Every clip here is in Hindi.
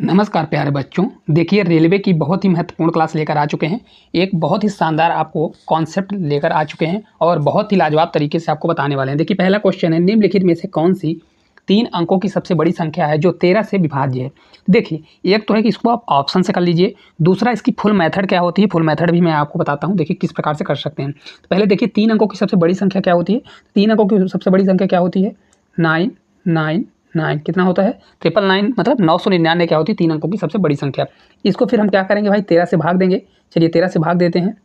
नमस्कार प्यारे बच्चों। देखिए रेलवे की बहुत ही महत्वपूर्ण क्लास लेकर आ चुके हैं। एक बहुत ही शानदार आपको कॉन्सेप्ट लेकर आ चुके हैं और बहुत ही लाजवाब तरीके से आपको बताने वाले हैं। देखिए पहला क्वेश्चन है, निम्नलिखित में से कौन सी 3 अंकों की सबसे बड़ी संख्या है जो 13 से विभाज्य है। देखिए एक तो है कि इसको आप ऑप्शन से कर लीजिए, दूसरा इसकी फुल मेथड क्या होती है, फुल मेथड भी मैं आपको बताता हूँ। देखिए किस प्रकार से कर सकते हैं। तो पहले देखिए 3 अंकों की सबसे बड़ी संख्या क्या होती है। 3 अंकों की सबसे बड़ी संख्या क्या होती है, 999। कितना होता है, 999, मतलब 999 क्या होती है, 3 अंकों की सबसे बड़ी संख्या। इसको फिर हम क्या करेंगे भाई, 13 से भाग देंगे। चलिए 13 से भाग देते हैं।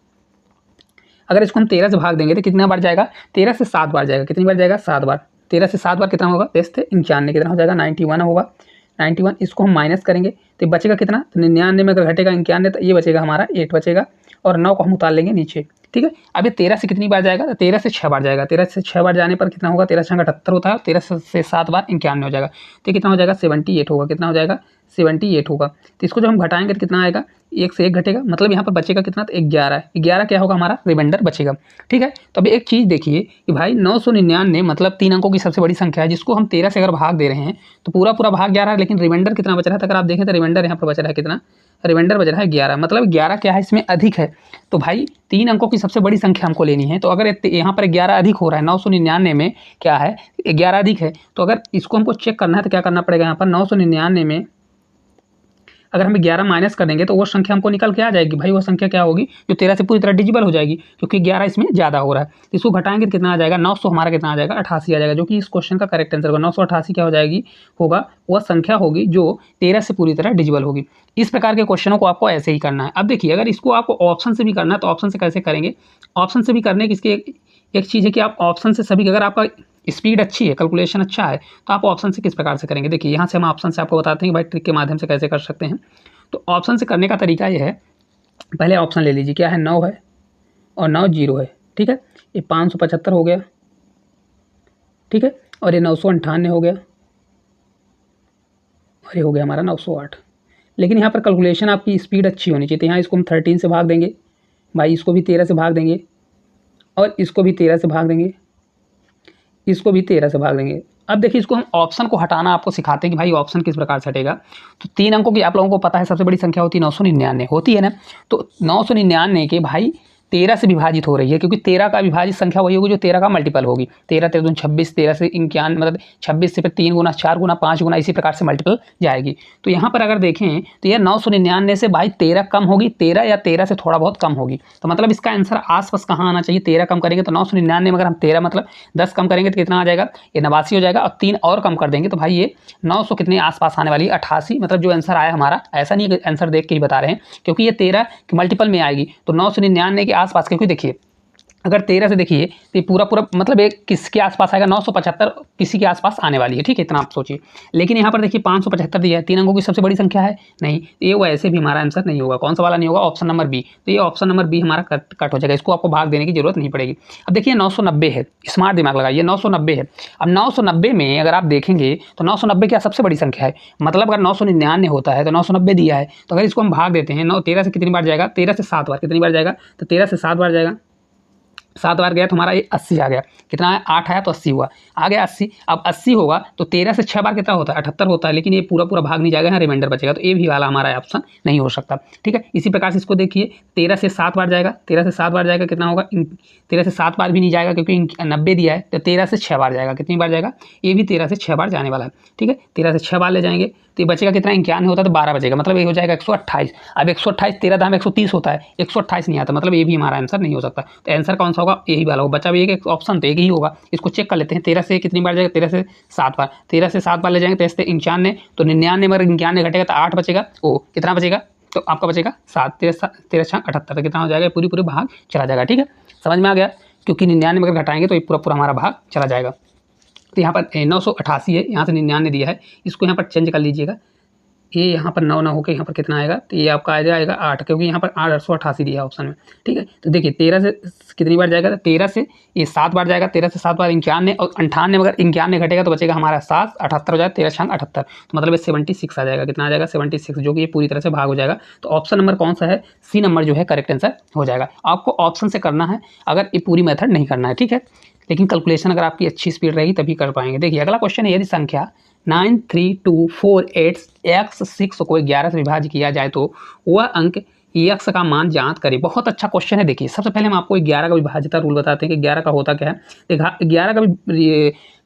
अगर इसको हम 13 से भाग देंगे तो कितना बार जाएगा, 13 से 7 बार जाएगा। कितनी बार जाएगा, 7 बार। 13 से 7 बार कितना होगा, 10 से 91, कितना हो जाएगा, 91 होगा। 91 इसको हम माइनस करेंगे तो बचेगा कितना, तो 99 में अगर घटेगा 91 तो ये बचेगा हमारा 8 बचेगा, और 9 को हम उतार लेंगे नीचे। ठीक है, अब ये 13 से कितनी बार जाएगा, तो 13 से 6 बार जाएगा। 13 से 6 बार जाने पर कितना होगा, 13 से 78 होता है। 13 से 7 बार 91 हो जाएगा, तो कितना हो जाएगा, 78 होगा। कितना हो जाएगा, 78 होगा। तो इसको जब हम घटाएंगे तो कितना आएगा, 1 से 1 घटेगा, मतलब यहाँ पर बचेगा कितना, तो 11। 11 क्या होगा, हमारा रिमाइंडर बचेगा। ठीक है, तो अभी एक चीज़ देखिए कि भाई 999 मतलब 3 अंकों की सबसे बड़ी संख्या है, जिसको हम 13 से अगर भाग दे रहे हैं तो पूरा पूरा भाग 11 है, लेकिन रिमाइंडर कितना बच रहा है। अगर आप देखें तो रिमाइंडर यहाँ पर बच रहा है कितना, रिमाइंडर बच रहा है 11, मतलब 11 क्या है, इसमें अधिक है। तो भाई 3 अंकों की सबसे बड़ी संख्या हमको लेनी है, तो अगर यहाँ पर 11 अधिक हो रहा है, 999 में क्या है, 11 अधिक है, तो अगर इसको हमको चेक करना है तो क्या करना पड़ेगा, यहाँ पर 999 में अगर हम 11 माइनस कर देंगे तो वो संख्या हमको निकल के आ जाएगी। भाई वो संख्या क्या होगी, जो 13 से पूरी तरह डिजिबल हो जाएगी, क्योंकि 11 इसमें ज़्यादा हो रहा है। तो इसको घटाएंगे तो कितना आ जाएगा, 900 हमारा कितना आ जाएगा, 88 आ जाएगा, जो कि इस क्वेश्चन का करेक्ट आंसर होगा। 988 क्या हो जाएगी, होगा वह संख्या होगी जो 13 से पूरी तरह डिजिबल होगी। इस प्रकार के क्वेश्चनों को आपको ऐसे ही करना है। अब देखिए अगर इसको आपको ऑप्शन से भी करना है तो ऑप्शन से कैसे करेंगे। ऑप्शन से भी करने की इसकी एक चीज़ है कि आप ऑप्शन से सभी, अगर आपका स्पीड अच्छी है, कैलकुलेशन अच्छा है, तो आप ऑप्शन से किस प्रकार से करेंगे। देखिए यहाँ से हम ऑप्शन से आपको बताते हैं कि भाई ट्रिक के माध्यम से कैसे कर सकते हैं। तो ऑप्शन से करने का तरीका ये है, पहले ऑप्शन ले लीजिए, क्या है, 9 है और 9 0 है। ठीक है, ये 575 हो गया। ठीक है, और ये 998 हो गया, और ये हो गया हमारा 908। लेकिन यहाँ पर कैलकुलेशन आपकी स्पीड अच्छी होनी चाहिए। तो यहाँ इसको हम 13 से भाग देंगे, भाई इसको भी 13 से भाग देंगे, और इसको भी 13 से भाग देंगे, इसको भी 13 से भाग देंगे। अब देखिए इसको हम ऑप्शन को हटाना आपको सिखाते हैं कि भाई ऑप्शन किस प्रकार से हटेगा। तो 3 अंकों की आप लोगों को पता है सबसे बड़ी संख्या होती है 999 होती है ना। तो 999 के भाई 13 से विभाजित हो रही है, क्योंकि 13 का विभाजित संख्या वही होगी जो 13 का मल्टीपल होगी। 13 13 26, 13 से 91, मतलब 26 से फिर 3 गुना, 4 गुना, 5 गुना, इसी प्रकार से मल्टीपल जाएगी। तो यहाँ पर अगर देखें तो यह 999 से भाई 13 कम होगी, 13 या 13 से थोड़ा बहुत कम होगी। तो मतलब इसका आंसर आसपास कहाँ आना चाहिए, 13 कम करेंगे तो 999 में अगर हम 13 मतलब 10 कम करेंगे तो कितना आ जाएगा, ये 89 हो जाएगा, और 3 और कम कर देंगे तो भाई ये 900 कितने आसपास आने वाली है, 88। मतलब जो आंसर आया हमारा, ऐसा नहीं है आंसर देख के ही बता रहे हैं, क्योंकि ये 13 के मल्टीपल में आएगी। तो 999 के आसपास, क्योंकि देखिए अगर 13 से देखिए तो ये पूरा पूरा मतलब एक किसके आसपास आएगा, 975 किसी के आसपास आने वाली है। ठीक है, इतना आप सोचिए। लेकिन यहाँ पर देखिए 575 दिया है, 3 अंकों की सबसे बड़ी संख्या है, नहीं, ये वैसे भी हमारा आंसर नहीं होगा। कौन सा वाला नहीं होगा, ऑप्शन नंबर बी। तो ये ऑप्शन नंबर बी हमारा कट हो जाएगा, इसको आपको भाग देने की जरूरत नहीं पड़ेगी। अब देखिए 990 है, स्मार्ट दिमाग लगाइए, 990 है। अब 990 में अगर आप देखेंगे तो 990 क्या सबसे बड़ी संख्या है, मतलब अगर 999 होता है तो 990 दिया है, तो अगर इसको हम भाग देते हैं 13 से कितनी बार जाएगा, 13 से 7 बार, कितनी बार जाएगा, तो 13 से 7 बार जाएगा, 7 बार गया तो हमारा ये 80 आ गया। कितना है, 8 आया तो 80 हुआ, आ गया 80। अब 80 होगा तो 13 से 6 बार कितना होता है, 78 होता है, लेकिन ये पूरा पूरा भाग नहीं जाएगा, यहाँ रिमाइंडर बचेगा, तो ये भी वाला हमारा ऑप्शन नहीं हो सकता। ठीक है, इसी प्रकार से इसको देखिए, 13 से 7 बार जाएगा, 13 से 7 बार जाएगा, कितना होगा, 13 से 7 बार भी नहीं जाएगा, क्योंकि 90 दिया है। तो 13 से 6 बार जाएगा, कितनी बार जाएगा, ये भी 13 से 6 बार जाने वाला है। ठीक है, 13 से 6 बार ले जाएंगे तो ये बचेगा कितना, 91 होता है तो 12 बचेगा, मतलब ये हो जाएगा 128। अब 128, 13 दाम 130 होता है, 128 नहीं आता, मतलब ये भी हमारा आंसर नहीं हो सकता। तो आंसर कौन सा होगा, यही वाला होगा। बचा भी एक ऑप्शन तो एक ही होगा, इसको चेक कर लेते हैं। 13 से कितनी बार जाएगा, 13 से 7 बार, 13 से 7 बार ले जाएंगे, 13 से 91, तो 99 में 91 घटेगा तो 8 बचेगा, ओ कितना बचेगा, तो आपका बचेगा 7, 13 6 78, तो कितना हो जाएगा, पूरी पूरी भाग चला जाएगा। ठीक है, समझ में आ गया, क्योंकि 99 में अगर घटाएंगे तो ये पूरा पूरा हमारा भाग चला जाएगा। तो यहाँ पर 988 है, यहाँ से 99 दिया है, इसको यहाँ पर चेंज कर लीजिएगा, ये यहाँ पर 9 ना होकर यहाँ पर कितना आएगा, तो ये आपका आ जाएगा 8, क्योंकि यहाँ पर 888 दिया है ऑप्शन में। ठीक है, तो देखिए 13 से कितनी बार जाएगा, तो 13 से ये 7 बार जाएगा, 13 से 7 बार 91, और 98 में अगर 91 घटेगा तो बचेगा हमारा 7, 78 हो जाएगा, 13 6 78, तो मतलब ये 76 आ जाएगा। कितना आ जाएगा, 76, जो कि ये पूरी तरह से भाग हो जाएगा। तो ऑप्शन नंबर कौन सा है, सी नंबर जो है करेक्ट आंसर हो जाएगा। आपको ऑप्शन से करना है, अगर ये पूरी मेथड नहीं करना है। ठीक है, लेकिन कैलकुलेशन अगर आपकी अच्छी स्पीड रहेगी तभी कर पाएंगे। देखिए अगला क्वेश्चन है, यदि संख्या 93248 x6 को 11 से विभाज्य किया जाए तो वह अंक x का मान ज्ञात करें। बहुत अच्छा क्वेश्चन है। देखिए सबसे पहले हम आपको 11 का विभाज्यता रूल बताते हैं कि 11 का होता क्या है। 11 का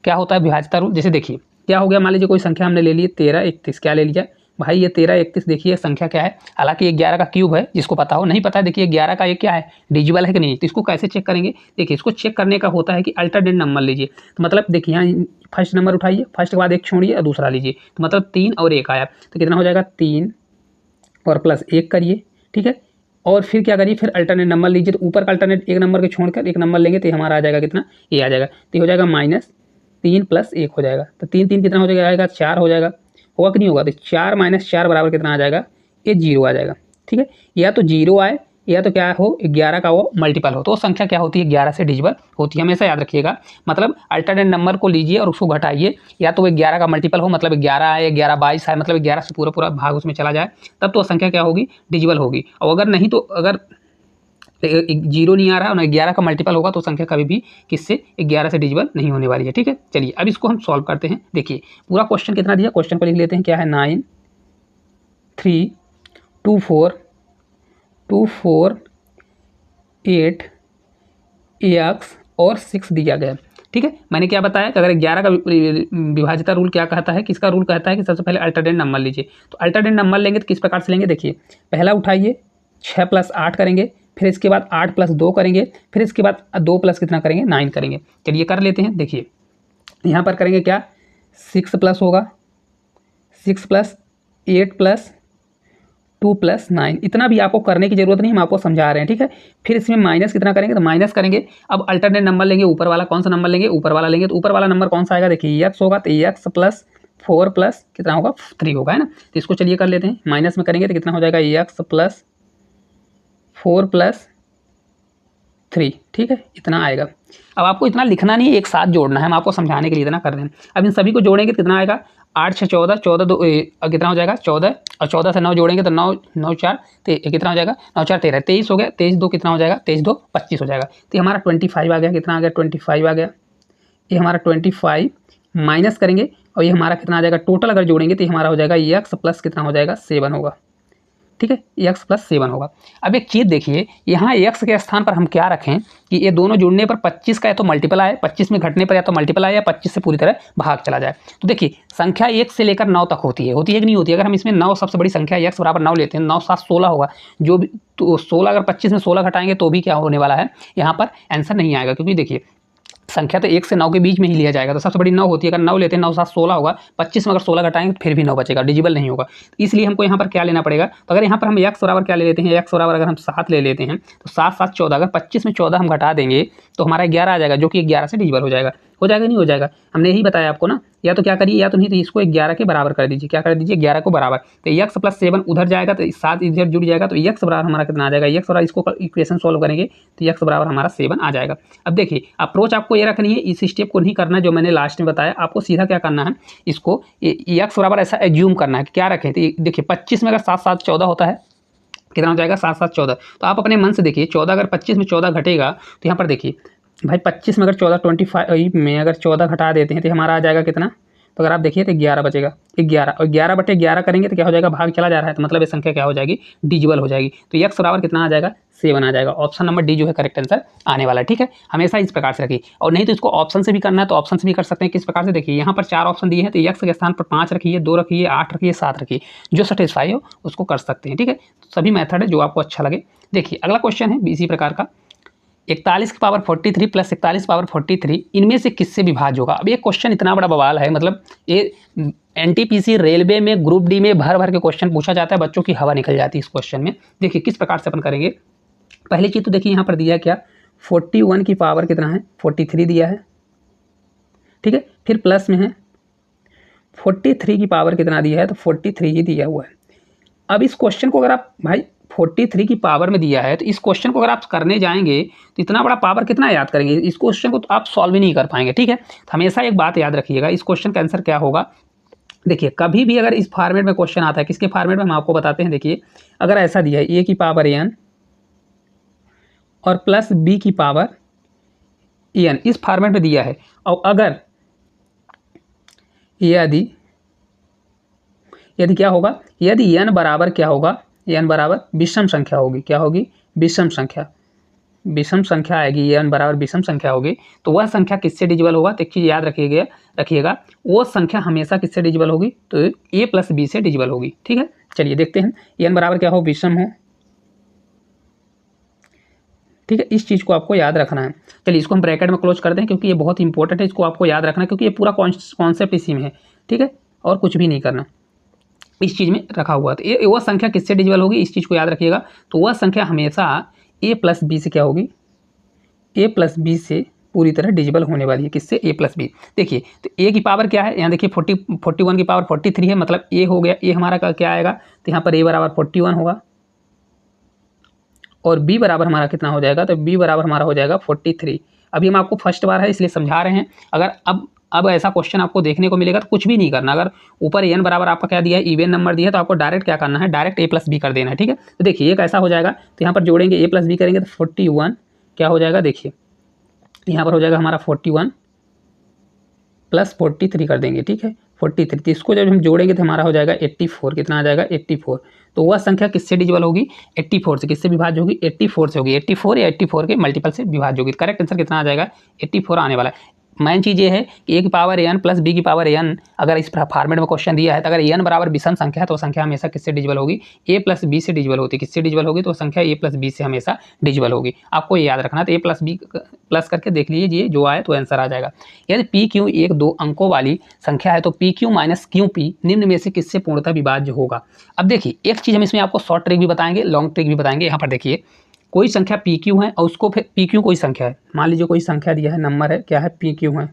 क्या होता है विभाज्यता रूल। जैसे देखिए क्या हो गया, मान लीजिए कोई संख्या हमने ले ली 13 31, क्या ले लिया भाई ये 13 31, देखिए संख्या क्या है, हालांकि 11 का क्यूब है, जिसको पता हो, नहीं पता है देखिए 11 का ये क्या है, डिजिबल है कि नहीं। तो इसको कैसे चेक करेंगे, देखिए इसको चेक करने का होता है कि अल्टरनेट नंबर लीजिए। तो मतलब देखिए यहाँ फर्स्ट नंबर उठाइए, फर्स्ट के बाद एक छोड़िए और दूसरा लीजिए, तो मतलब 3 और 1 आया, तो कितना हो जाएगा 3 और प्लस 1 करिए, ठीक है। और फिर क्या करिए, फिर अल्टरनेट नंबर लीजिए, तो ऊपर का अल्टरनेट एक नंबर के छोड़कर एक नंबर लेंगे तो हमारा आ जाएगा कितना, ये आ जाएगा, तो ये हो जाएगा -3 + 1 हो जाएगा, तो 3 3 कितना हो जाएगा 4 हो जाएगा, होगा कि नहीं होगा, तो 4 - 4 बराबर कितना आ जाएगा, ये 0 आ जाएगा, ठीक है। या तो 0 आए या तो क्या हो 11 का वो मल्टीपल हो, तो वो संख्या क्या होती है 11 से डिजिबल होती है, हमेशा याद रखिएगा। मतलब अल्टरनेट नंबर को लीजिए और उसको घटाइए, या तो वो 11 का मल्टीपल हो, मतलब 11 आए 11 22 आए, मतलब 11 से पूरा भाग उसमें चला जाए, तब तो वो संख्या क्या होगी डिजिबल होगी। और अगर नहीं, तो अगर 0 नहीं आ रहा है और 11 का मल्टीपल होगा तो संख्या कभी भी किससे 11 से डिजिबल नहीं होने वाली है, ठीक है। चलिए अब इसको हम सॉल्व करते हैं। देखिए पूरा क्वेश्चन कितना दिया, क्वेश्चन को लिख लेते हैं, क्या है 9 3 2 4 2 4 8 x और 6 दिया गया, ठीक है। मैंने क्या बताया कि अगर 11 का विभाज्यता रूल क्या कहता है, किसका रूल कहता है कि सबसे पहले अल्टरनेट नंबर लीजिए। तो अल्टरनेट नंबर लेंगे तो किस प्रकार से लेंगे, देखिए पहला उठाइए 6 + 8 करेंगे, फिर इसके बाद 8 + 2 करेंगे, फिर इसके बाद 2 प्लस कितना करेंगे 9 करेंगे। चलिए कर लेते हैं। देखिए यहाँ पर करेंगे क्या 6 प्लस होगा, 6 + 8 + 2 + 9, इतना भी आपको करने की जरूरत नहीं, हम आपको समझा रहे हैं, ठीक है। फिर इसमें माइनस कितना करेंगे, तो माइनस करेंगे। अब अल्टरनेट नंबर लेंगे, ऊपर वाला कौन सा नंबर लेंगे, ऊपर वाला लेंगे, तो ऊपर वाला नंबर कौन सा आएगा, देखिए x होगा, तो x + 4 + कितना होगा 3 होगा, है ना। तो इसको चलिए कर लेते हैं, माइनस में करेंगे तो कितना हो जाएगा x + 4 + 3, ठीक है, इतना आएगा। अब आपको इतना लिखना नहीं है, एक साथ जोड़ना है, हम आपको समझाने के लिए इतना कर रहे हैं। अब इन सभी को जोड़ेंगे तो कितना आएगा, 8 6 14 14 2 कितना हो जाएगा 14, और 14 से 9 जोड़ेंगे तो 9 9 4 कितना हो जाएगा 9 4 13 23 हो गया, 23 2 कितना हो जाएगा 23 2 25 हो जाएगा। तो हमारा 25 आ गया, कितना आ गया 25 आ गया, ये हमारा 25 माइनस करेंगे और ये हमारा कितना आ जाएगा, टोटल अगर जोड़ेंगे तो हमारा हो जाएगा x + कितना हो जाएगा 7 होगा, ठीक है, x + 7 होगा। अब एक चीज़ देखिए, यहाँ x के स्थान पर हम क्या रखें कि ये दोनों जुड़ने पर 25 का या तो मल्टीपल आए, 25 में घटने पर या तो मल्टीपल आए, या 25 से पूरी तरह भाग चला जाए। तो देखिए संख्या 1 से लेकर 9 तक होती है कि नहीं होती है। अगर हम इसमें 9 सबसे बड़ी संख्या x = 9 लेते हैं, 9 7 16 होगा, जो भी तो 16 अगर 25 में 16 घटाएंगे तो भी क्या होने वाला है, यहाँ पर आंसर नहीं आएगा, क्योंकि देखिए संख्या तो 1 से 9 के बीच में ही लिया जाएगा, तो सबसे बड़ी 9 होती है। अगर 9 लेते हैं 9 7 16 होगा, 25 में अगर 16 घटाएंगे तो फिर भी 9 बचेगा, डिजिबल नहीं होगा। तो इसलिए हमको यहाँ पर क्या लेना पड़ेगा, तो अगर यहाँ पर हम x बराबर क्या ले लेते हैं, x बराबर अगर हम 7 ले लेते हैं तो 7 7 14, अगर 25 में 14 हम घटा देंगे तो हमारा 11 आ जाएगा, जो कि 11 से डिजिबल हो जाएगा नहीं हो जाएगा, हमने यही बताया आपको ना। या तो क्या करिए, या तो नहीं तो इसको 11 के बराबर कर दीजिए, क्या कर दीजिए 11 को बराबर, तो x + 7 उधर जाएगा तो 7 इधर जुड़ जाएगा, तो x बराबर हमारा कितना आ जाएगा, x बराबर इसको इक्वेशन सॉल्व करेंगे तो x बराबर हमारा 7 आ जाएगा। अब देखिए अप्रोच आपको ये रखनी है, इस स्टेप को नहीं करना जो मैंने लास्ट में बताया, आपको सीधा क्या करना है, इसको x बराबर ऐसा एज्यूम करना है कि क्या रखें, तो देखिए 25 में अगर 7 7 14 होता है, कितना हो जाएगा 7 7 14, तो आप अपने मन से देखिए 14 अगर 25 में 14 घटेगा तो यहाँ पर देखिए भाई 25 में अगर 14 25 में अगर 14 घटा देते हैं तो हमारा आ जाएगा कितना, तो अगर आप देखिए तो 11 बचेगा, 11 और 11/11 करेंगे तो क्या हो जाएगा, भाग चला जा रहा है, तो मतलब ये संख्या क्या हो जाएगी डिजिबल हो जाएगी। तो x बराबर कितना आ जाएगा 7 आ जाएगा। ऑप्शन नंबर डी जो है करेक्ट आंसर आने वाला है, ठीक है। हमेशा इस प्रकार से रखिए, और नहीं तो इसको ऑप्शन से भी करना है तो ऑप्शन से भी कर सकते हैं। किस प्रकार से, देखिए यहाँ पर 4 ऑप्शन दिए हैं, तो x के स्थान पर 5 रखिए, 2 रखिए, 8 रखिए, 7 रखिए, जो सेटिस्फाई हो उसको कर सकते हैं, ठीक है। सभी मेथड है जो आपको अच्छा लगे। देखिए अगला क्वेश्चन है इसी प्रकार का, 41 की पावर 43 + 41 की पावर 43 इनमें से किससे विभाज्य होगा। अब ये क्वेश्चन इतना बड़ा बवाल है, मतलब ये NTPC रेलवे में ग्रुप डी में भर भर के क्वेश्चन पूछा जाता है, बच्चों की हवा निकल जाती है इस क्वेश्चन में। देखिए किस प्रकार से अपन करेंगे, पहली चीज़ तो देखिए यहाँ पर दिया क्या 41 की पावर कितना है 43 दिया है, ठीक है। फिर प्लस में है 43 की पावर कितना दिया है, तो 43 ही दिया हुआ है। अब इस क्वेश्चन को अगर आप भाई 43 की पावर में दिया है, तो इस क्वेश्चन को अगर आप करने जाएंगे तो इतना बड़ा पावर कितना याद करेंगे, इस क्वेश्चन को तो आप सॉल्व ही नहीं कर पाएंगे, ठीक है। तो हमेशा एक बात याद रखिएगा, इस क्वेश्चन का आंसर क्या होगा। देखिए कभी भी अगर इस फॉर्मेट में क्वेश्चन आता है, किसके फॉर्मेट में हम आपको बताते हैं, देखिए अगर ऐसा दिया है a की पावर n और प्लस b की पावर n, इस फॉर्मेट में दिया है, और अगर यदि यदि क्या होगा, यदि n बराबर क्या होगा, n बराबर विषम संख्या होगी, क्या होगी, विषम संख्या, विषम संख्या आएगी, n बराबर विषम संख्या होगी, तो वह संख्या किससे डिजिबल होगा, तो एक चीज़ याद रखिएगा वो संख्या हमेशा किससे डिजिबल होगी, तो a प्लस बी से डिजिबल होगी। ठीक है, चलिए देखते हैं, n बराबर क्या हो, विषम हो। ठीक है, इस चीज़ को आपको याद रखना है। चलिए इसको हम ब्रैकेट में क्लोज करते हैं क्योंकि ये बहुत इंपॉर्टेंट है, इसको आपको याद रखना है क्योंकि ये पूरा कॉन्सेप्ट इसी में है। ठीक है, और कुछ भी नहीं करना, इस चीज़ में रखा हुआ। तो ये वह संख्या किससे डिजिबल होगी, इस चीज़ को याद रखिएगा। तो वह संख्या हमेशा a प्लस बी से क्या होगी, a प्लस बी से पूरी तरह डिजिबल होने वाली है। किससे, a प्लस बी। देखिए तो a की पावर क्या है, यहाँ देखिए 41 की पावर 43 है, मतलब a हो गया, a हमारा का क्या आएगा, तो यहाँ पर a बराबर 41 होगा और b बराबर हमारा कितना हो जाएगा, तो b बराबर हमारा हो जाएगा 43। अभी हम आपको फर्स्ट बार है इसलिए समझा रहे हैं। अगर अब ऐसा क्वेश्चन आपको देखने को मिलेगा तो कुछ भी नहीं करना, अगर ऊपर n बराबर आपका क्या दिया है, इवन नंबर दिया है, तो आपको डायरेक्ट क्या करना है, डायरेक्ट a प्लस बी कर देना है। ठीक है, तो देखिए ये कैसा हो जाएगा, तो यहाँ पर जोड़ेंगे a प्लस बी करेंगे तो 41 क्या हो जाएगा, देखिए यहाँ पर हो जाएगा हमारा 41 प्लस 43 कर देंगे। ठीक है, 43, तो इसको जब हम जोड़ेंगे तो हमारा हो जाएगा 84। कितना आ जाएगा, 84। तो वह संख्या किससे डिजिबल होगी, 84 से। किससे विभाज्य होगी, 84 से होगी। 84 या 84 के मल्टीपल से विभाज्य होगी। करेक्ट आंसर कितना आ जाएगा, 84 आने वाला है। मेन चीज़ ये है कि a की पावर n प्लस b की पावर n, अगर इस फॉर्मेट में क्वेश्चन दिया है तो अगर n बराबर विषम संख्या है तो संख्या हमेशा किससे डिजिबल होगी, a प्लस बी से डिजिबल होती है। किससे डिजिबल होगी, तो संख्या a प्लस बी से हमेशा डिजिबल होगी। आपको ये याद रखना है। तो a प्लस बी प्लस करके देख लीजिए, जो आए तो आंसर आ जाएगा। यदि पी क्यू एक 2 अंकों वाली संख्या है तो P Q minus Q P निम्न में से किससे पूर्णतः विभाज्य होगा। अब देखिए एक चीज़ हम इसमें आपको शॉर्ट ट्रिक भी बताएंगे, लॉन्ग ट्रिक भी बताएंगे। यहाँ पर देखिए कोई संख्या पी क्यू है और उसको फिर पी क्यू कोई संख्या है, मान लीजिए कोई संख्या दिया है, नंबर है, क्या है, पी क्यू है,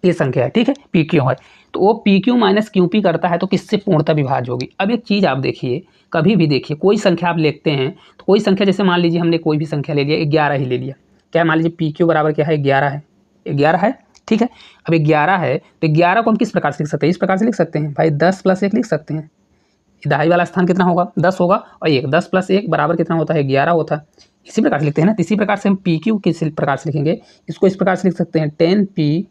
ये संख्या है। ठीक है, पी क्यू है, तो वो P Q minus Q P करता है तो किससे पूर्णतः विभाज्य होगी। अब एक चीज़ आप देखिए, कभी भी देखिए कोई संख्या आप लिखते हैं तो कोई संख्या, जैसे मान लीजिए हमने कोई भी संख्या ले लिया, 11 ही ले लिया, क्या मान लीजिए पी क्यू बराबर क्या है, 11 है, 11 है। ठीक है, अब 11 है तो 11 को हम किस प्रकार से लिख सकते हैं, इस प्रकार से लिख सकते हैं भाई, 10 प्लस 1 लिख सकते हैं। दहाई वाला स्थान कितना होगा, 10 होगा, और 1, 10 प्लस 1 बराबर कितना होता है, 11 होता है। इसी प्रकार से लिखते हैं ना। इसी प्रकार से हम पी क्यू किस प्रकार से लिखेंगे, इसको इस प्रकार से लिख सकते हैं, 10p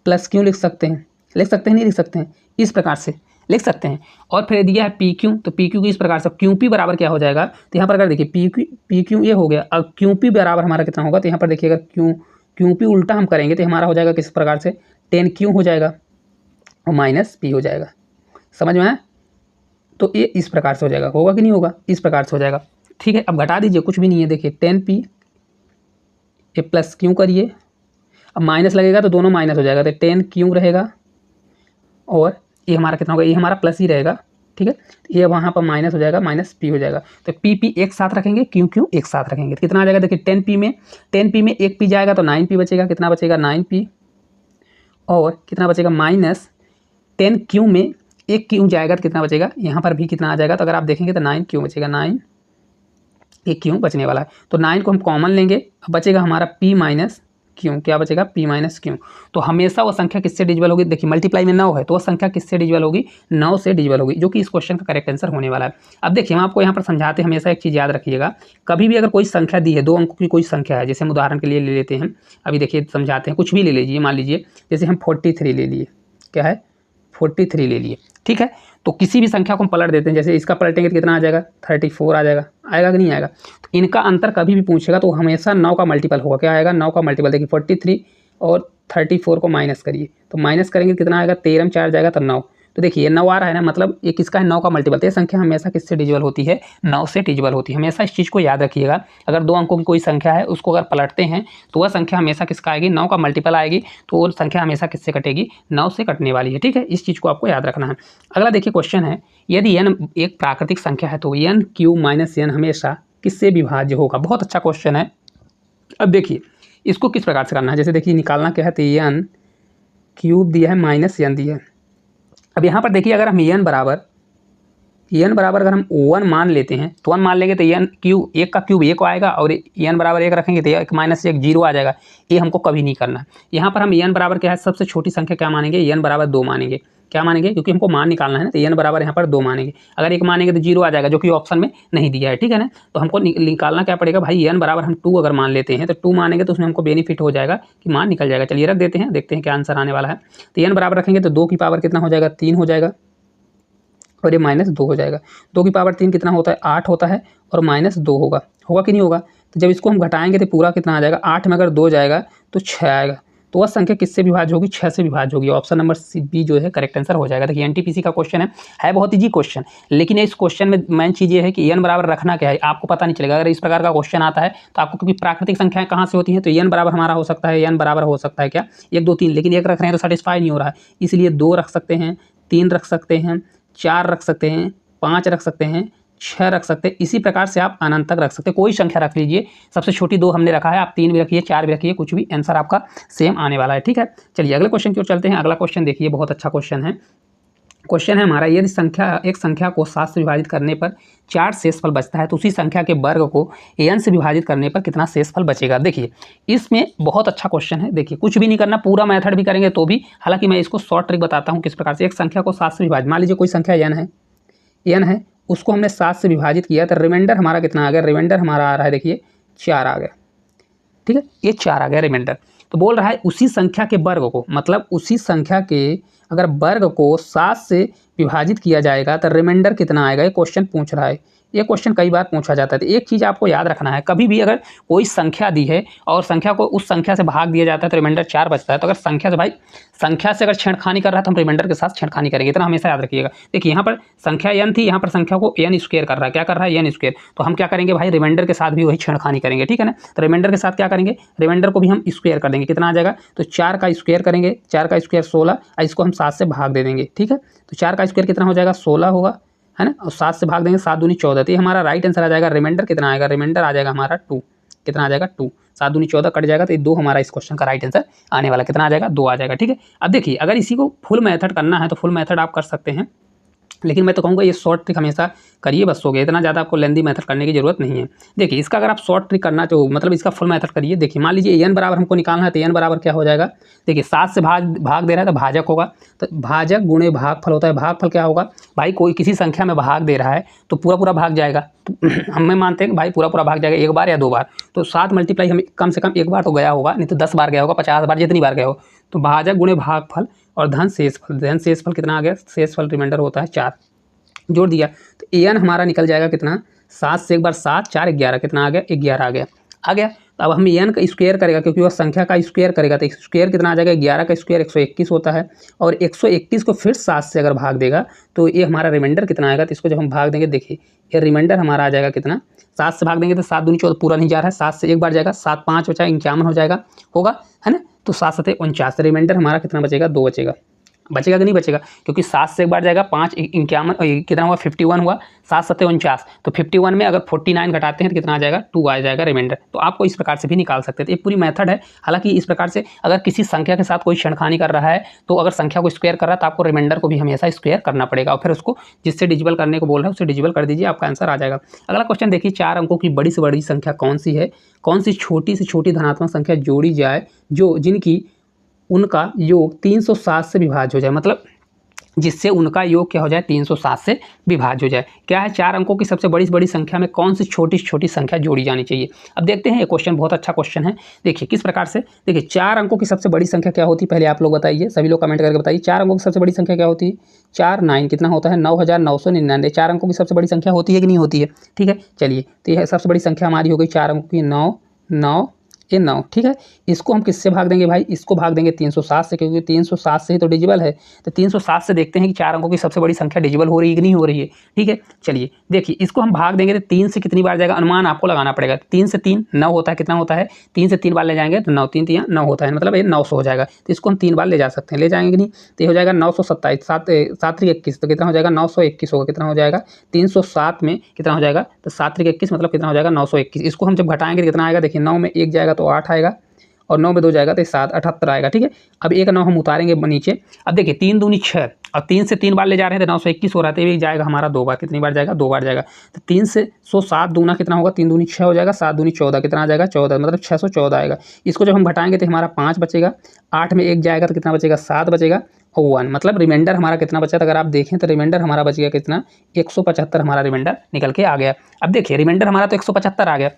प्लस क्यू लिख सकते हैं, नहीं लिख सकते हैं, इस प्रकार से लिख सकते हैं। और फिर दिया है पी क्यू, तो पी क्यू की इस प्रकार से क्यू पी बराबर क्या हो जाएगा, तो यहाँ पर अगर देखिए पी क्यू ये हो गया, अब क्यू पी बराबर हमारा कितना होगा, तो यहाँ पर देखिए अगर क्यू पी उल्टा हम करेंगे तो हमारा हो जाएगा किस प्रकार से, 10q हो जाएगा और माइनस पी हो जाएगा। समझ में आया, तो ये इस प्रकार से हो जाएगा, होगा कि नहीं होगा, इस प्रकार से हो जाएगा। ठीक है, अब घटा दीजिए, कुछ भी नहीं है, देखिए 10p ये प्लस क्यू करिए, अब माइनस लगेगा तो दोनों माइनस हो जाएगा, तो 10q रहेगा और ये हमारा कितना होगा, ये हमारा प्लस ही रहेगा। ठीक है, ये वहाँ पर माइनस हो जाएगा, माइनस पी हो जाएगा। तो पी एक साथ रखेंगे, क्यू एक साथ रखेंगे, तो कितना आ जाएगा, देखिए 10p में एक पी जाएगा तो 9p बचेगा। कितना बचेगा, 9p, और कितना बचेगा, माइनस 10q में एक क्यू जाएगा तो कितना बचेगा, यहाँ पर भी कितना आ जाएगा, तो अगर आप देखेंगे तो 9q बचेगा, 9 एक क्यू बचने वाला है। तो 9 को हम कॉमन लेंगे, अब बचेगा हमारा p माइनस क्यू, क्या बचेगा, p माइनस क्यू। तो हमेशा वो संख्या किससे डिजिबल होगी, देखिए मल्टीप्लाई में 9 है तो वह संख्या किससे डिजिबल होगी, 9 से डिजिबल होगी, जो कि इस क्वेश्चन का करेक्ट आंसर होने वाला है। अब देखिए हम आपको यहाँ पर समझाते हैं, हमेशा एक चीज़ याद रखिएगा, कभी भी अगर कोई संख्या दी है, 2 अंकों की कोई संख्या है, जैसे हम उदाहरण के लिए ले लेते हैं, अभी देखिए समझाते हैं, कुछ भी ले लीजिए, मान लीजिए जैसे हम 43 ले लिए, क्या है, 43 ले लिए। ठीक है, तो किसी भी संख्या को हम पलट देते हैं, जैसे इसका पलटेंगे तो कितना आ जाएगा, 34 आ जाएगा, आएगा कि नहीं आएगा। तो इनका अंतर कभी भी पूछेगा तो हमेशा 9 का मल्टीपल होगा, क्या आएगा, 9 का मल्टीपल। देखिए 43 और 34 को माइनस करिए, तो माइनस करेंगे कितना आएगा, 13 में 4 जाएगा तो 9। तो देखिए 9 आ रहा है ना, मतलब ये किसका है, 9 का मल्टीपल। तो ये संख्या हमेशा किससे डिजिबल होती है, 9 से डिजिबल होती है। हमेशा इस चीज़ को याद रखिएगा, अगर 2 अंकों की कोई संख्या है उसको अगर पलटते हैं तो वह संख्या हमेशा किसका आएगी, 9 का मल्टीपल आएगी, तो वो संख्या हमेशा किससे कटेगी, 9 से कटने वाली है। ठीक है, इस चीज़ को आपको याद रखना है। अगला देखिए क्वेश्चन है, यदि n एक प्राकृतिक संख्या है तो n क्यू माइनस n हमेशा किससे विभाज्य होगा। बहुत अच्छा क्वेश्चन है। अब देखिए इसको किस प्रकार से करना है, जैसे देखिए निकालना क्या है, तो n क्यूब दिया है माइनस n दिया है। अब यहाँ पर देखिए अगर हम n बराबर अगर हम 1 मान लेते हैं तो 1 मान लेंगे तो n क्यूब, 1 का क्यूब 1 आएगा, और n बराबर 1 रखेंगे तो 1 माइनस 1 0 आ जाएगा। ये हमको कभी नहीं करना है। यहाँ पर हम n बराबर क्या है, सबसे छोटी संख्या क्या मानेंगे, n बराबर 2 मानेंगे। क्या मानेंगे, क्योंकि हमको मान निकालना है ना, तो n बराबर यहाँ पर 2 मानेंगे। अगर 1 मानेंगे तो 0 आ जाएगा, जो कि ऑप्शन में नहीं दिया है। ठीक है ना, तो हमको निकालना क्या पड़ेगा भाई, n बराबर हम 2 अगर मान लेते हैं तो 2 मानेंगे तो उसमें हमको बेनिफिट हो जाएगा कि मान निकल जाएगा। चलिए रख देते हैं, देखते हैं क्या आंसर आने वाला है। तो n बराबर रखेंगे तो 2 की पावर कितना हो जाएगा, 3 हो जाएगा। और ये -2 हो जाएगा। 2 की पावर 3 कितना होता है, 8 होता है, और -2 होगा, होगा कि नहीं होगा। तो जब इसको हम घटाएंगे तो पूरा कितना आ जाएगा, 8 में अगर 2 जाएगा तो 6 आएगा। तो वह संख्या किससे विभाज्य होगी, 6 से विभाज्य होगी। ऑप्शन नंबर बी जो है करेक्ट आंसर हो जाएगा। देखिए एनटीपीसी का क्वेश्चन है बहुत ईजी क्वेश्चन, लेकिन इस क्वेश्चन में मेन चीज़ ये है कि एन बराबर रखना क्या है, आपको पता नहीं चलेगा। अगर इस प्रकार का क्वेश्चन आता है तो आपको, क्योंकि प्राकृतिक संख्याएं कहाँ से होती हैं, तो एन बराबर हमारा हो सकता है, एन बराबर हो सकता है क्या, 1 2 3, लेकिन 1 रख रहे हैं तो सेटिस्फाई नहीं हो रहा है, इसलिए 2 रख सकते हैं, 3 रख सकते हैं, 4 रख सकते हैं, 5 रख सकते हैं, 6 रख सकते हैं। इसी प्रकार से आप अनंत तक रख सकते हैं, कोई संख्या रख लीजिए। सबसे छोटी 2 हमने रखा है, आप 3 भी रखिए, 4 भी रखिए, कुछ भी आंसर आपका सेम आने वाला है। ठीक है, चलिए अगले क्वेश्चन की ओर चलते हैं। अगला क्वेश्चन देखिए, बहुत अच्छा क्वेश्चन है। क्वेश्चन है हमारा, यदि एक संख्या को 7 से विभाजित करने पर 4 शेषफल बचता है तो उसी संख्या के वर्ग को n से विभाजित करने पर कितना शेषफल बचेगा। देखिए इसमें बहुत अच्छा क्वेश्चन है। देखिए कुछ भी नहीं करना, पूरा मेथड भी करेंगे तो भी, हालांकि मैं इसको शॉर्ट ट्रिक बताता हूँ किस प्रकार से। एक संख्या को 7 से विभाजित, मान लीजिए कोई संख्या n है, उसको हमने 7 से विभाजित किया तो रिमाइंडर हमारा कितना आ गया, रिमाइंडर हमारा आ रहा है, देखिए 4 आ गया। ठीक है, ये 4 आ गया रिमाइंडर। तो बोल रहा है उसी संख्या के वर्ग को, मतलब उसी संख्या के अगर वर्ग को 7 से विभाजित किया जाएगा तो रिमाइंडर कितना आएगा, ये क्वेश्चन पूछ रहा है। ये क्वेश्चन कई बार पूछा जाता है। तो एक चीज़ आपको याद रखना है, कभी भी अगर कोई संख्या दी है और संख्या को उस संख्या से भाग दिया जाता है तो रिमाइंडर 4 बचता है। तो अगर संख्या से अगर छेड़खानी कर रहा है तो हम रिमाइंडर के साथ छेड़खानी करेंगे, इतना हमेशा याद रखिएगा। देखिए यहाँ पर संख्या n थी, यहाँ पर संख्या को n स्क्वायर कर रहा है, क्या कर रहा है, n स्क्वायर। तो हम क्या करेंगे भाई, रिमाइंडर के साथ भी वही छेड़खानी करेंगे। ठीक है ना, तो रिमाइंडर के साथ क्या करेंगे, रिमाइंडर को भी हम स्क्वायर कर देंगे, कितना आ जाएगा, तो 4 का स्क्वायर करेंगे, 4 का स्क्वायर 16, इसको हम 7 से भाग दे देंगे। ठीक है, तो 4 का स्क्वायर कितना हो जाएगा, 16 होगा, है ना, और 7 से भाग देंगे, 7 दूनी 14। तो ये हमारा राइट आंसर आ जाएगा। रिमाइंडर कितना आएगा, रिमाइंडर आ जाएगा हमारा 2, कितना आ जाएगा 2, 7 दूनी 14 कट जाएगा, तो ये 2 हमारा इस क्वेश्चन का राइट आंसर आने वाला, कितना आ जाएगा, 2 आ जाएगा। ठीक है, अब देखिए अगर इसी को फुल मेथड करना है तो फुल मेथड आप कर सकते हैं, लेकिन मैं तो कहूँगा ये शॉर्ट ट्रिक हमेशा करिए, बस हो गया, इतना ज़्यादा आपको लेंदी मेथड करने की जरूरत नहीं है। देखिए इसका अगर आप शॉर्ट ट्रिक करना तो मतलब इसका फुल मेथड करिए। देखिए मान लीजिए n बराबर हमको निकालना है, तो n बराबर क्या हो जाएगा, देखिए 7 से भाग दे रहा है तो भाजक होगा, तो भाजक गुणे भागफल होता है। भागफल क्या होगा भाई, कोई किसी संख्या में भाग दे रहा है तो पूरा भाग जाएगा, तो हमें मानते हैं कि भाई पूरा भाग जाएगा, 1 बार या 2 बार, तो 7 मल्टीप्लाई हमें कम से कम 1 बार तो गया होगा, नहीं तो 10 बार गया होगा, 50 बार, जितनी बार गया हो। तो भाजक गुणे भागफल और धन शेषफल कितना आ गया, शेषफल रिमाइंडर होता है 4, जोड़ दिया तो an हमारा निकल जाएगा कितना, 7 से 1 बार 7, 4 11, कितना आ गया, 11 आ गया। तो अब हम n का स्क्वायर करेगा, क्योंकि वह संख्या का स्क्वायर करेगा, तो स्क्वायर कितना आ जाएगा, 11 का स्क्वायर 121 होता है, और 121 को फिर 7 से अगर भाग देगा तो ये हमारा रिमाइंडर कितना आएगा। तो इसको जब हम भाग देंगे, देखिए ये रिमाइंडर हमारा आ जाएगा कितना, 7 से भाग देंगे तो 7 दूनी 14, पूरा नहीं जा रहा है, 7 से 1 बार जाएगा, 7 5 बचा 51 हो जाएगा, होगा, है ना, तो 7 7 49, रिमाइंडर हमारा कितना बचेगा, 2 बचेगा कि नहीं बचेगा, क्योंकि 7 से 1 बार जाएगा, 5 51, कितना हुआ 51 हुआ, 7 7 49, तो 51 में अगर 49 घटाते हैं तो कितना आ जाएगा, 2 आ जाएगा रिमाइंडर। तो आपको इस प्रकार से भी निकाल सकते हैं। तो ये पूरी मेथड है। हालांकि इस प्रकार से अगर किसी संख्या के साथ कोई छेड़खानी कर रहा है तो अगर संख्या को स्क्वायर कर रहा है तो आपको रिमाइंडर को भी हमेशा स्क्वायर करना पड़ेगा, और फिर उसको जिससे डिजिबल करने को बोल रहा है उससे डिजिबल कर दीजिए, आपका आंसर आ जाएगा। अगला क्वेश्चन देखिए, 4 अंकों की बड़ी से बड़ी संख्या कौन सी है, कौन सी छोटी से छोटी धनात्मक संख्या जोड़ी जाए जिनकी उनका योग 360 से विभाज्य हो जाए, मतलब जिससे उनका योग क्या हो जाए, 360 से विभाज्य हो जाए। क्या है, 4 अंकों की सबसे बड़ी संख्या में कौन सी छोटी से छोटी संख्या जोड़ी जानी चाहिए। अब देखते हैं, ये क्वेश्चन बहुत अच्छा क्वेश्चन है। देखिए किस प्रकार से, देखिए 4 अंकों की सबसे बड़ी संख्या क्या होती है, पहले आप लोग बताइए, सभी लोग कमेंट करके बताइए। 4 अंकों की सबसे बड़ी संख्या क्या होती है, 4 9 कितना होता है, 9999। 4 अंकों की सबसे बड़ी संख्या होती है कि नहीं होती है। ठीक है, चलिए तो यह सबसे बड़ी संख्या हमारी हो गई 4 अंकों की, 9 ये 9। ठीक है, इसको हम किससे भाग देंगे भाई, इसको भाग देंगे 360 से, क्योंकि 360 से ही तो डिजिबल है। तो 360 से देखते हैं कि 4 अंकों की सबसे बड़ी संख्या डिजिबल हो रही है कि नहीं हो रही है। ठीक है, चलिए देखिए इसको हम भाग देंगे तो 3 से कितनी बार जाएगा, अनुमान आपको लगाना पड़ेगा। 3 से 3 9 होता है, कितना होता है, 3 से 3 बार ले जाएंगे तो 9 3 3 9 होता है, मतलब ये 900 हो जाएगा। तो इसको हम 3 बार ले जा सकते हैं, ले जाएंगे कि नहीं, तो ये हो जाएगा 927, 7 3 21, तो कितना हो जाएगा 921 होगा, कितना हो जाएगा 307 में कितना हो जाएगा, तो 7 3 21 मतलब कितना हो जाएगा 921। इसको हम जब घटाएंगे तो कितना आएगा, देखिए 9 में 1 जाएगा तो 8 आएगा, और 9 में 2 जाएगा तो 7 78 आएगा। ठीक है, अब एक 9 हम उतारेंगे नीचे। अब देखिए 3 दूनी 6, और 3 से 3 बार ले जा रहे हैं तो 921 हो रहा है, तो ये जाएगा हमारा 2 बार, कितनी बार जाएगा, 2 बार जाएगा। तो 3 से 7 दूना कितना होगा, 3 दूनी 6 हो जाएगा, 7 दूनी 14, कितना आ जाएगा 14, मतलब 614 आएगा। इसको जब हम घटाएंगे तो हमारा 5 बचेगा, 8 में 1 जाएगा तो कितना बचेगा, 7 बचेगा, और 1, मतलब रिमाइंडर हमारा कितना बचा था, अगर आप देखें तो रिमाइंडर हमारा बच गया कितना, 175 हमारा रिमाइंडर निकल के आ गया। अब देखिए रिमाइंडर हमारा तो 175 आ गया,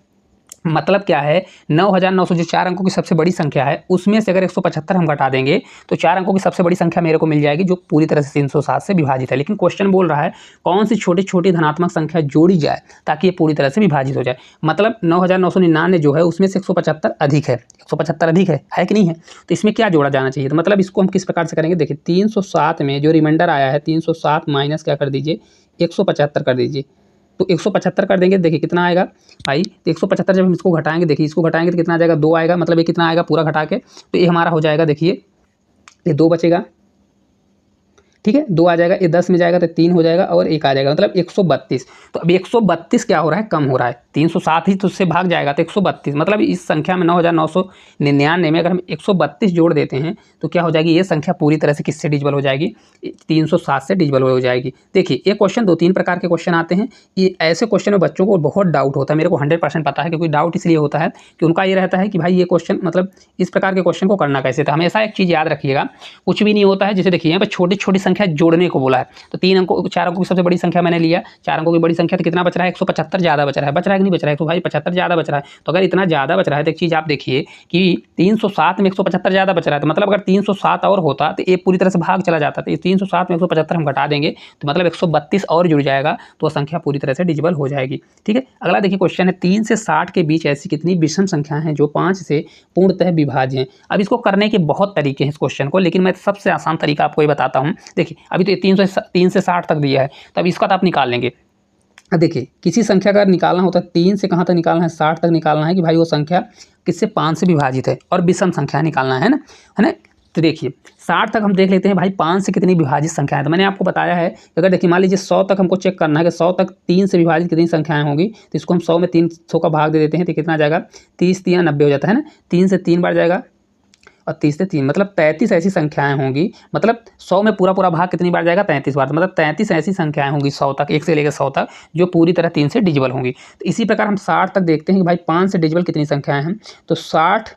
मतलब क्या है, 9900 जो 4 अंकों की सबसे बड़ी संख्या है उसमें से अगर 175 हम घटा देंगे तो 4 अंकों की सबसे बड़ी संख्या मेरे को मिल जाएगी जो पूरी तरह से 307 से विभाजित है। लेकिन क्वेश्चन बोल रहा है कौन सी छोटी छोटी धनात्मक संख्या जोड़ी जाए ताकि ये पूरी तरह से विभाजित हो जाए। मतलब 9999 जो है उसमें से 175 अधिक है, 175 अधिक है कि नहीं है, तो इसमें क्या जोड़ा जाना चाहिए। तो मतलब इसको हम किस प्रकार से करेंगे, देखिए 307 में जो रिमाइंडर आया है 307 माइनस क्या कर दीजिए 175 कर दीजिए, तो 175 कर देंगे, देखिए कितना आएगा भाई, तो 175 जब हम इसको घटाएंगे, देखिए इसको घटाएंगे तो कितना आ जाएगा 2 आएगा, मतलब ये कितना आएगा पूरा घटा के, तो ये हमारा हो जाएगा, देखिए ये 2 बचेगा, ठीक है 2 आ जाएगा, ये 10 में जाएगा तो 3 हो जाएगा और 1 आ जाएगा, मतलब 132। तो अब 132 क्या हो रहा है, कम हो रहा है, 307 ही तो उससे भाग जाएगा तो 132, मतलब इस संख्या में 9999 में अगर हम 132 जोड़ देते हैं तो क्या हो जाएगी, ये संख्या पूरी तरह से किससे डिविजिबल हो जाएगी, 307 से डिविजिबल हो जाएगी। देखिए ये क्वेश्चन 2-3 प्रकार के क्वेश्चन आते हैं, ये ऐसे क्वेश्चन में बच्चों को बहुत डाउट होता है, मेरे को 100% पता है, क्योंकि डाउट इसलिए होता है कि उनका ये रहता है कि भाई ये क्वेश्चन मतलब इस प्रकार के क्वेश्चन को करना कैसे था। हमेशा एक चीज़ याद रखिएगा, कुछ भी नहीं होता है, जैसे देखिए यहाँ पर छोटी छोटी संख्या जोड़ने को बोला है, तो 3 अंकों 4 अंकों की सबसे बड़ी संख्या मैंने लिया, 4 अंकों की बड़ी संख्या, तो कितना बच रहा है 175 ज़्यादा बच रहा है, बच रहा है कि नहीं बच रहा है, तो भाई 75 ज़्यादा बच रहा है। तो अगर इतना ज़्यादा बच रहा है तो एक चीज़ आप देखिए कि 307 में 175 ज़्यादा बच रहा है, तो मतलब अगर 307 और होता तो ये पूरी तरह से भाग चला जाता, तो ये 307 में 175 हम घटा देंगे तो मतलब 132 और जुड़ जाएगा, तो संख्या पूरी तरह से डिविजिबल हो जाएगी। ठीक है, अगला देखिए क्वेश्चन है 3 से 60 के बीच ऐसी कितनी विषम संख्या हैं जो 5 से पूर्णतः विभाज्य हैं। अब इसको करने के बहुत तरीके हैं इस क्वेश्चन को, लेकिन मैं सबसे आसान तरीका आपको ये बताता हूँ। देखिए अभी तो ये 3 से 60 तक दिया है, तो अब इसका तो आप निकाल लेंगे। देखिए किसी संख्या का निकालना होता है 3 से कहाँ तक निकालना है, 60 तक निकालना है कि भाई वो संख्या किससे 5 से विभाजित है और विषम संख्या निकालना है ना। तो देखिए 60 तक हम देख लेते हैं भाई 5 से कितनी विभाजित संख्या है। तो मैंने आपको बताया है कि अगर देखिए मान लीजिए 100 तक हमको चेक करना है कि 100 तक 3 से विभाजित कितनी संख्याएं होंगी, तो इसको हम 100 में 300 का भाग दे देते हैं, तो कितना आ जाएगा 30 3 90 हो जाता है ना, 3 से 3 बार जाएगा और 30 से 3 मतलब 33 ऐसी संख्याएं होंगी। मतलब 100 में पूरा भाग कितनी बार जाएगा 33 बार, तो मतलब 33 ऐसी संख्याएं होंगी 100 तक, 1 से लेकर 100 तक, जो पूरी तरह 3 से डिविजिबल होंगी। तो इसी प्रकार हम 60 तक देखते हैं कि भाई 5 से डिविजिबल कितनी संख्याएं हैं, तो 60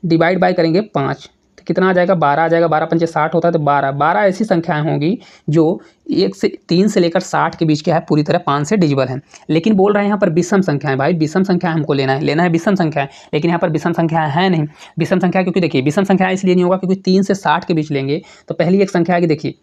डिवाइड बाई करेंगे 5, तो कितना आ जाएगा 12 आ जाएगा, 12 पंचे 60 होता है, तो 12 ऐसी संख्याएं होंगी जो 3 से लेकर 60 के बीच क्या है पूरी तरह 5 से डिविजिबल है। लेकिन बोल रहे हैं यहाँ पर विषम संख्याएं, भाई विषम संख्या हमको लेना है विषम संख्या है, लेकिन यहाँ पर विषम संख्या है नहीं विषम संख्या, क्योंकि देखिए विषम संख्या इसलिए नहीं होगा क्योंकि 3 से 60 के बीच लेंगे तो पहली एक संख्या आएगी, देखिए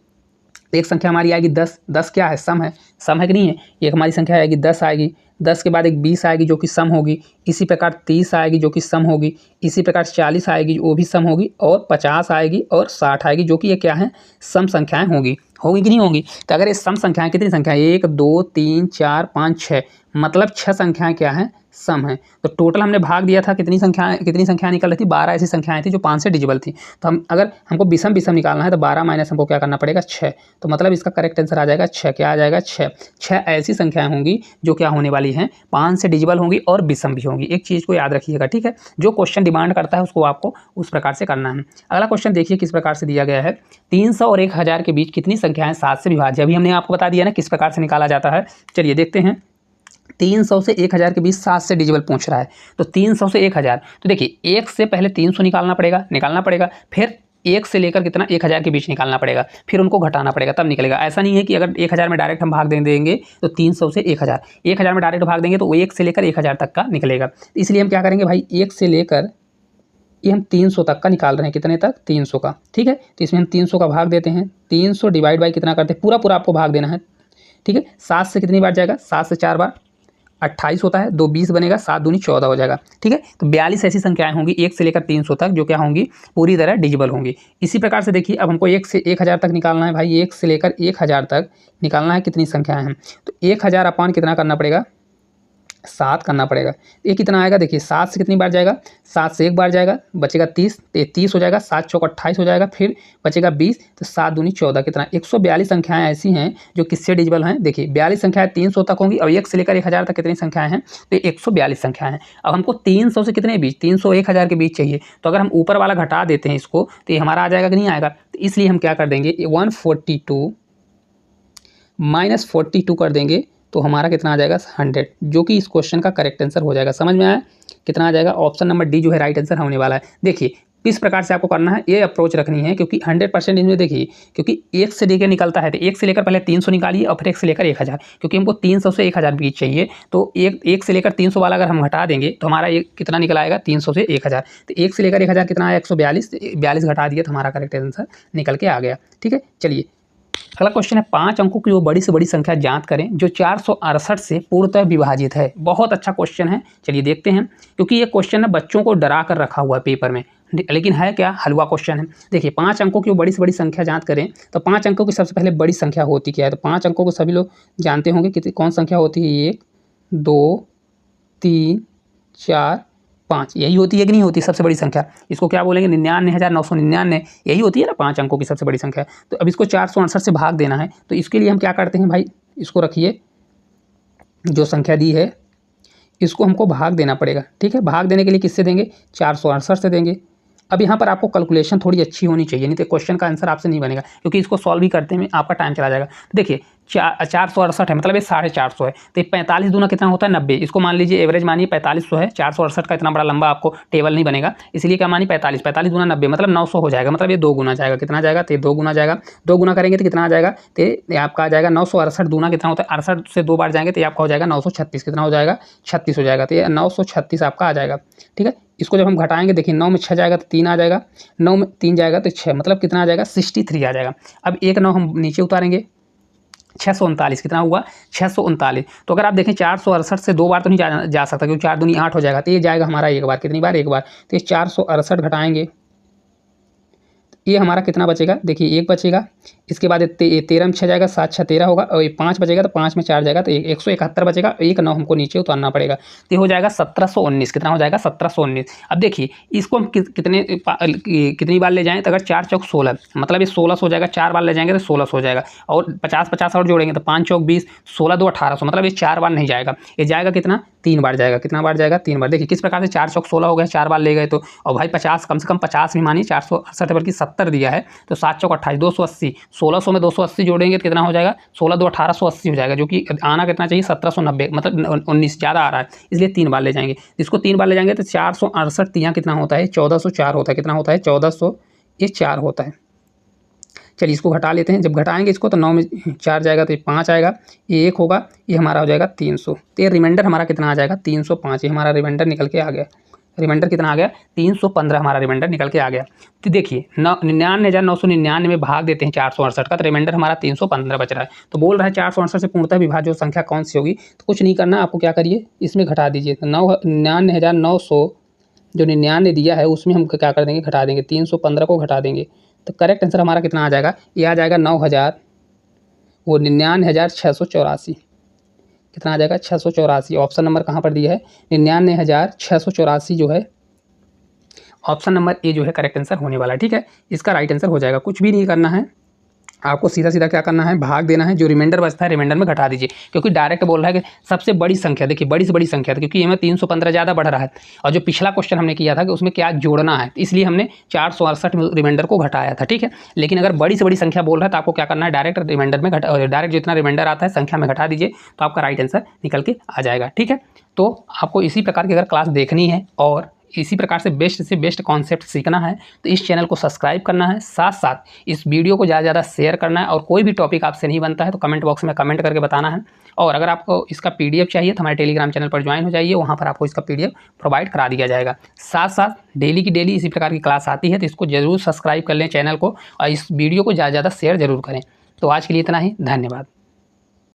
एक संख्या हमारी आएगी 10 क्या है, सम है कि नहीं है, एक हमारी संख्या आएगी 10 आएगी, 10 के बाद एक 20 आएगी जो कि सम होगी, इसी प्रकार 30 आएगी जो कि सम होगी, इसी प्रकार 40 आएगी वो भी सम होगी, और 50 आएगी और 60 आएगी जो कि ये क्या है सम संख्याएं होगी कि नहीं होंगी। तो अगर ये सम संख्याएं कितनी संख्या 1 2 3 4 5 6, मतलब 6 संख्याएं क्या है सम है। तो टोटल हमने भाग दिया था कितनी संख्याएं निकल रही थी, 12 ऐसी संख्याएं थी जो 5 से डिविजिबल थी। तो हम अगर हमको विषम निकालना है तो 12 माइनस हमको क्या करना पड़ेगा 6, तो मतलब इसका करेक्ट आंसर आ जाएगा 6, क्या आ जाएगा 6 ऐसी संख्याएं होंगी जो क्या होने वाली हैं 5 से डिविजिबल होंगी और विषम भी होंगी। एक चीज़ को याद रखिएगा, ठीक है, जो क्वेश्चन डिमांड करता है उसको आपको उस प्रकार से करना है। अगला क्वेश्चन देखिए किस प्रकार से दिया गया है, 300 और 1000 के बीच कितनी संख्याएं 7 से विभाज्य। अभी हमने आपको बता दिया ना किस प्रकार से निकाला जाता है, चलिए देखते हैं। 300 से 1000 के बीच 7 से डिविजिबल पूछ रहा है, तो 300 से 1000, तो देखिए 1 से पहले 300 निकालना पड़ेगा, फिर 1 से लेकर कितना 1000 के बीच निकालना पड़ेगा, फिर उनको घटाना पड़ेगा तब निकलेगा। ऐसा नहीं है कि अगर 1000 में डायरेक्ट हम भाग देंगे तो 300 से 1000 में डायरेक्ट भाग देंगे तो वो 1 से लेकर 1000 तक का निकलेगा। इसलिए हम क्या करेंगे भाई 1 से लेकर ये हम 300 तक का निकाल रहे हैं, कितने तक 300 का, ठीक है। तो इसमें हम 300 का भाग देते हैं, 300 डिवाइड बाई कितना करते हैं पूरा आपको भाग देना है, ठीक है। 7 से कितनी बार जाएगा, 7 से 4 बार 28 होता है, 2 20 बनेगा, 7 दूनी 14 हो जाएगा, ठीक है। तो 42 ऐसी संख्याएं होंगी 1 से लेकर 300 तक जो क्या होंगी पूरी तरह डिविजिबल होंगी। इसी प्रकार से देखिए अब हमको 1 से 1000 तक निकालना है भाई, 1 से लेकर 1000 तक निकालना है कितनी संख्याएं हैं, तो 1000 अपान कितना करना पड़ेगा 7 करना पड़ेगा। ये कितना आएगा देखिए 7 से कितनी बार जाएगा, 7 से 1 बार जाएगा, बचेगा 30, तो 30 हो जाएगा, 7 चौक 28 हो जाएगा, फिर बचेगा 20, तो 7 दूनी 14, कितना 142 संख्याएं ऐसी हैं जो किससे डिविजिबल हैं। देखिए 42 संख्याएं 300 तक होंगी और 1 से लेकर 1000 तक कितनी संख्याएं हैं, तो 142 संख्याएं हैं। अब हमको 300 से कितने बीच 300 1000 के बीच चाहिए, तो अगर हम ऊपर वाला घटा देते हैं इसको तो ये हमारा आ जाएगा कि नहीं आएगा, तो इसलिए हम क्या कर देंगे 142 माइनस 42 कर देंगे तो हमारा कितना आ जाएगा 100, जो कि इस क्वेश्चन का करेक्ट आंसर हो जाएगा। समझ में आया, कितना आ जाएगा, ऑप्शन नंबर डी जो है राइट आंसर होने वाला है। देखिए किस प्रकार से आपको करना है ये अप्रोच रखनी है, क्योंकि 100% इसमें देखिए, क्योंकि 1 से लेकर निकलता है तो 1 से लेकर पहले 300 निकालिए और फिर 1 से लेकर 1000, क्योंकि हमको 300 से 1000 बीच चाहिए। तो 1 से लेकर 300 वाला अगर हम हटा देंगे तो हमारा ये कितना निकल आएगा, 300 से 1000। तो 1 से लेकर 1000 कितना आया, 142, 42 घटा दिया तो हमारा करेक्ट आंसर निकल के आ गया। ठीक है, चलिए अगला क्वेश्चन है, 5 अंकों की वो बड़ी से बड़ी संख्या ज्ञात करें जो 468 से पूर्णतः विभाजित है। बहुत अच्छा क्वेश्चन है, चलिए देखते हैं। क्योंकि ये क्वेश्चन है बच्चों को डरा कर रखा हुआ है पेपर में, लेकिन है क्या, हलवा क्वेश्चन है। देखिए 5 अंकों की वो बड़ी से बड़ी संख्या ज्ञात करें, तो 5 अंकों की सबसे पहले बड़ी संख्या होती क्या है, तो 5 अंकों को सभी लोग जानते होंगे कि कौन संख्या होती है, 1 2 3 4 5, यही होती है कि नहीं होती सबसे बड़ी संख्या। इसको क्या बोलेंगे, 99,999, यही होती है ना 5 अंकों की सबसे बड़ी संख्या। तो अब इसको 468 से भाग देना है, तो इसके लिए हम क्या करते हैं भाई, इसको रखिए, जो संख्या दी है इसको हमको भाग देना पड़ेगा। ठीक है, भाग देने के लिए किससे देंगे, 468 से देंगे। अब यहाँ पर आपको कैलकुलेशन थोड़ी अच्छी होनी चाहिए, नहीं तो क्वेश्चन का आंसर आपसे नहीं बनेगा, क्योंकि इसको सॉल्व ही करते में आपका टाइम चला जाएगा। देखिए 468 है, मतलब ये 450 है, तो 45 दूना कितना होता है, 90। इसको मान लीजिए एवरेज मानिए 4500 है, 468 का इतना बड़ा लंबा आपको टेबल नहीं बनेगा, इसलिए क्या मानिए 45 दूना 90, मतलब 900 हो जाएगा, मतलब ये 2 गुना जाएगा। कितना जाएगा, तो 2 गुना जाएगा। 2 गुना करेंगे तो कितना आ जाएगा, तो आपका आ जाएगा 968 दूना कितना होता है, 68 से 2 बार जाएंगे तो आपका हो जाएगा 936, कितना हो जाएगा, 36 हो जाएगा। तो ये 936 आपका आ जाएगा। ठीक है, इसको जब हम घटाएंगे, देखिए 9 में 6 जाएगा तो 3 आ जाएगा, 9 में 3 जाएगा तो 6, मतलब कितना आ जाएगा, 63 आ जाएगा। अब एक 9 हम नीचे उतारेंगे, 639 कितना हुआ, 639। तो अगर आप देखें 468 से 2 बार तो नहीं जा सकता, क्योंकि 4 दूनी 8 हो जाएगा, तो ये जाएगा हमारा एक बार, कितनी बार, एक बार। तो ये 468 घटाएंगे, ये हमारा कितना बचेगा, देखिए 1 बचेगा। इसके बाद 13 में 6 जाएगा, 7 6 13 होगा, और 5 बचेगा, तो 5 में 4 जाएगा, तो 171 बचेगा। एक 9 हमको नीचे उतारना पड़ेगा, तो हो जाएगा 1719, कितना हो जाएगा, 1719। अब देखिए इसको हम कितनी बार ले जाएँ, तो अगर 4 चौक 16, मतलब ये 16 हो जाएगा, 4 बार ले जाएंगे तो 16 हो जाएगा, और 50 और जोड़ेंगे तो 5 चौक 20, 16 2 1800, मतलब ये 4 बार नहीं जाएगा, ये जाएगा कितना, 3 बार जाएगा। कितना बार जाएगा, 3 बार। देखिए किस प्रकार से 4 चौक 16 हो गया, 4 बार ले गए तो, और भाई 50 कम से कम 50 भी मानिए, 468 बल्कि 70 दिया है, तो 7 चौक 28, 280, 1600 में 280 जोड़ेंगे तो कितना हो जाएगा, 16 2 1880 हो जाएगा, जो कि आना कितना चाहिए, 1790, मतलब 19 ज़्यादा आ रहा है, इसलिए 3 बार ले जाएंगे। इसको 3 बार ले जाएंगे तो 468 यहाँ कितना होता है, 1404 होता है। कितना होता है, 1404 होता है। चलिए इसको घटा लेते हैं, जब घटाएंगे इसको तो 9 में 4 जाएगा तो ये 5 आएगा, ये 1 होगा, ये हमारा हो जाएगा 300। तो ये रिमाइंडर हमारा कितना आ जाएगा, 305, ये हमारा रिमाइंडर निकल के आ गया। रिमाइंडर कितना आ गया, 315 हमारा रिमाइंडर निकल के आ गया। तो देखिए 99,999 में भाग देते हैं 468 का, तो रिमाइंडर हमारा 315 बच रहा है। तो बोल रहा है 468 से पूर्णतः विभाज्य संख्या कौन सी होगी, तो कुछ नहीं करना, आपको क्या करिए, इसमें घटा दीजिए। तो 99,900 जो 99 दिया है उसमें हम क्या कर देंगे, घटा देंगे, 315 को घटा देंगे, तो करेक्ट आंसर हमारा कितना आ जाएगा, ये आ जाएगा 99,684। कितना आ जाएगा, 684। ऑप्शन नंबर कहाँ पर दिया है, 99,684 जो है ऑप्शन नंबर ए जो है करेक्ट आंसर होने वाला है। ठीक है, इसका राइट आंसर हो जाएगा। कुछ भी नहीं करना है, आपको सीधा सीधा क्या करना है, भाग देना है, जो रिमाइंडर बचता है रिमाइंडर में घटा दीजिए, क्योंकि डायरेक्ट बोल रहा है कि सबसे बड़ी संख्या, देखिए बड़ी से बड़ी संख्या था, क्योंकि हमें 315 ज़्यादा बढ़ रहा है, और जो पिछला क्वेश्चन हमने किया था कि उसमें क्या जोड़ना है, इसलिए हमने 468 रिमाइंडर को घटाया था। ठीक है, लेकिन अगर बड़ी से बड़ी संख्या बोल रहा है तो आपको क्या करना है, डायरेक्ट रिमाइंडर में डायरेक्ट जितना रिमाइंडर आता है संख्या में घटा दीजिए, तो आपका राइट आंसर निकल के आ जाएगा। ठीक है, तो आपको इसी प्रकार की अगर क्लास देखनी है और इसी प्रकार से बेस्ट कॉन्सेप्ट सीखना है तो इस चैनल को सब्सक्राइब करना है, साथ साथ इस वीडियो को ज़्यादा से ज़्यादा शेयर करना है, और कोई भी टॉपिक आपसे नहीं बनता है तो कमेंट बॉक्स में कमेंट करके बताना है। और अगर आपको इसका PDF चाहिए तो हमारे टेलीग्राम चैनल पर ज्वाइन हो जाइए, वहाँ पर आपको इसका PDF प्रोवाइड करा दिया जाएगा। साथ साथ डेली की डेली इसी प्रकार की क्लास आती है, तो इसको ज़रूर सब्सक्राइब कर लें चैनल को, और इस वीडियो को ज़्यादा से ज़्यादा शेयर ज़रूर करें। तो आज के लिए इतना ही, धन्यवाद।